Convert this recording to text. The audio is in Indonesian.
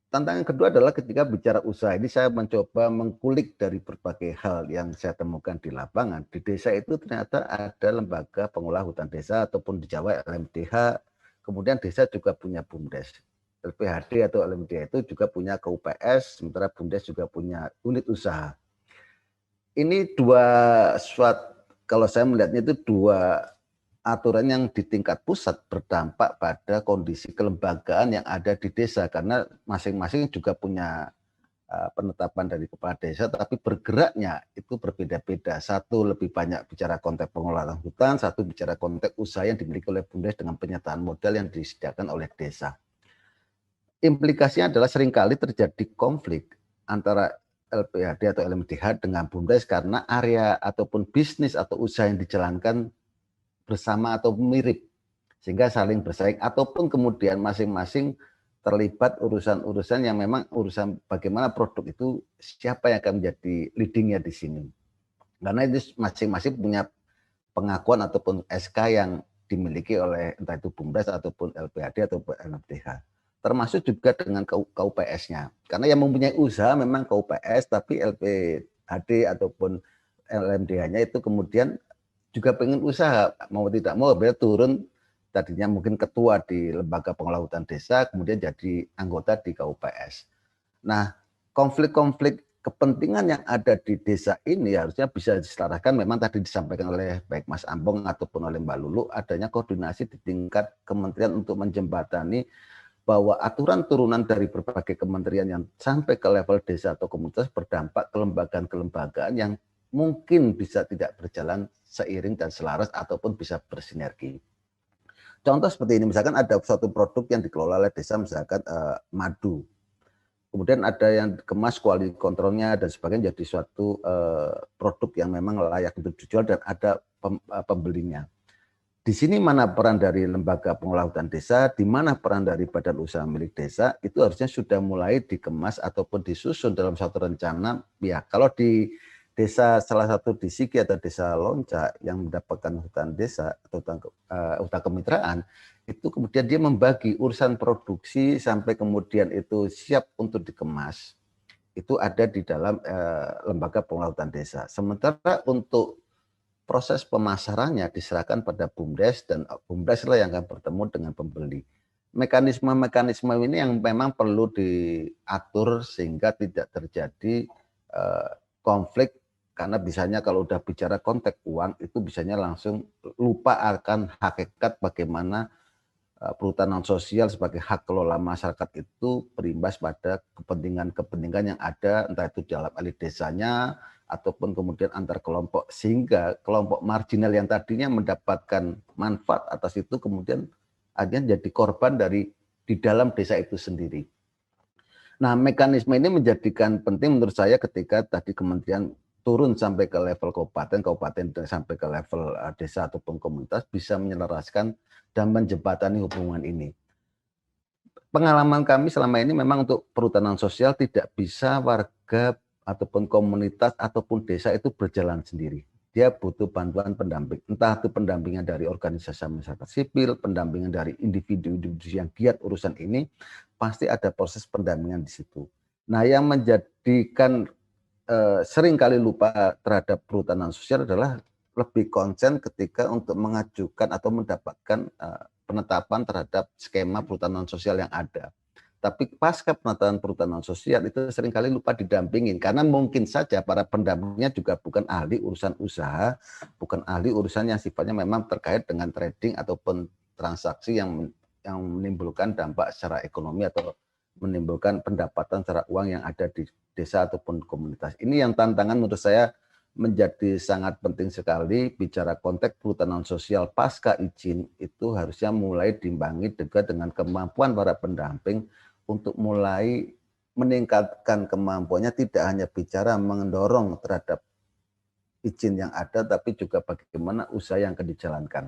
tantangan kedua adalah ketika bicara usaha ini saya mencoba mengkulik dari berbagai hal yang saya temukan di lapangan. Di desa itu ternyata ada lembaga pengolah hutan desa ataupun di Jawa LMDH, kemudian desa juga punya BUMDes. LPHD atau LMDH itu juga punya KUPS, sementara BUMDes juga punya unit usaha. Ini kalau saya melihatnya itu dua aturan yang di tingkat pusat berdampak pada kondisi kelembagaan yang ada di desa, karena masing-masing juga punya penetapan dari kepala desa, tapi bergeraknya itu berbeda-beda. Satu lebih banyak bicara konteks pengelolaan hutan, satu bicara konteks usaha yang dimiliki oleh BUMDes dengan penyertaan modal yang disediakan oleh desa. Implikasinya adalah seringkali terjadi konflik antara LPHD atau LMDH dengan BUMDes karena area ataupun bisnis atau usaha yang dijalankan bersama atau mirip, sehingga saling bersaing ataupun kemudian masing-masing terlibat urusan-urusan yang memang urusan bagaimana produk itu siapa yang akan menjadi leadingnya di sini. Karena itu masing-masing punya pengakuan ataupun SK yang dimiliki oleh entah itu BUMDes ataupun LPHD ataupun LMDH. Termasuk juga dengan KUPS-nya. Karena yang mempunyai usaha memang KUPS, tapi LPHD ataupun LMDH-nya itu kemudian juga pengen usaha, mau tidak mau berarti turun, tadinya mungkin ketua di lembaga pengelola hutan desa, kemudian jadi anggota di KUPS. Nah, konflik-konflik kepentingan yang ada di desa ini harusnya bisa diselaraskan. Memang tadi disampaikan oleh baik Mas Ambong ataupun oleh Mbak Lulu, adanya koordinasi di tingkat kementerian untuk menjembatani bahwa aturan turunan dari berbagai kementerian yang sampai ke level desa atau komunitas berdampak ke lembagaan-kelembagaan yang mungkin bisa tidak berjalan seiring dan selaras ataupun bisa bersinergi. Contoh seperti ini, misalkan ada suatu produk yang dikelola oleh desa, misalkan madu. Kemudian ada yang dikemas quality controlnya dan sebagainya jadi suatu produk yang memang layak untuk dijual dan ada pembelinya. Di sini mana peran dari lembaga pengelola hutan desa, di mana peran dari badan usaha milik desa, itu harusnya sudah mulai dikemas ataupun disusun dalam satu rencana. Ya, kalau di desa salah satu di Sigi atau desa Lonca yang mendapatkan hutan desa atau hutan kemitraan, itu kemudian dia membagi urusan produksi sampai kemudian itu siap untuk dikemas, itu ada di dalam lembaga pengelola hutan desa. Sementara untuk proses pemasarannya diserahkan pada BUMDes dan BUMDes lah yang akan bertemu dengan pembeli. Mekanisme-mekanisme ini yang memang perlu diatur sehingga tidak terjadi konflik, karena bisanya kalau udah bicara konteks uang itu bisanya langsung lupa akan hakikat bagaimana perhutanan sosial sebagai hak kelola masyarakat itu berimbas pada kepentingan-kepentingan yang ada, entah itu dalam elit desanya ataupun kemudian antar kelompok, sehingga kelompok marginal yang tadinya mendapatkan manfaat atas itu kemudian akhirnya jadi korban dari di dalam desa itu sendiri. Nah, mekanisme ini menjadikan penting menurut saya ketika tadi kementerian turun sampai ke level kabupaten sampai ke level desa ataupun komunitas bisa menyelaraskan dan menjembatani hubungan ini. Pengalaman kami selama ini memang untuk perhutanan sosial tidak bisa warga ataupun komunitas ataupun desa itu berjalan sendiri. Dia butuh bantuan pendamping, entah itu pendampingan dari organisasi masyarakat sipil, pendampingan dari individu-individu yang giat urusan ini, pasti ada proses pendampingan di situ. Nah, yang menjadikan sering kali lupa terhadap perhutanan sosial adalah lebih konsen ketika untuk mengajukan atau mendapatkan penetapan terhadap skema perhutanan sosial yang ada. Tapi pasca penetapan perhutanan sosial itu seringkali lupa didampingin karena mungkin saja para pendampingnya juga bukan ahli urusan usaha, bukan ahli urusan yang sifatnya memang terkait dengan trading ataupun transaksi yang menimbulkan dampak secara ekonomi atau menimbulkan pendapatan secara uang yang ada di desa ataupun komunitas. Ini yang tantangan menurut saya menjadi sangat penting sekali. Bicara konteks perhutanan sosial pasca izin itu harusnya mulai diimbangi juga dengan kemampuan para pendamping untuk mulai meningkatkan kemampuannya, tidak hanya bicara mendorong terhadap izin yang ada, tapi juga bagaimana usaha yang akan dijalankan.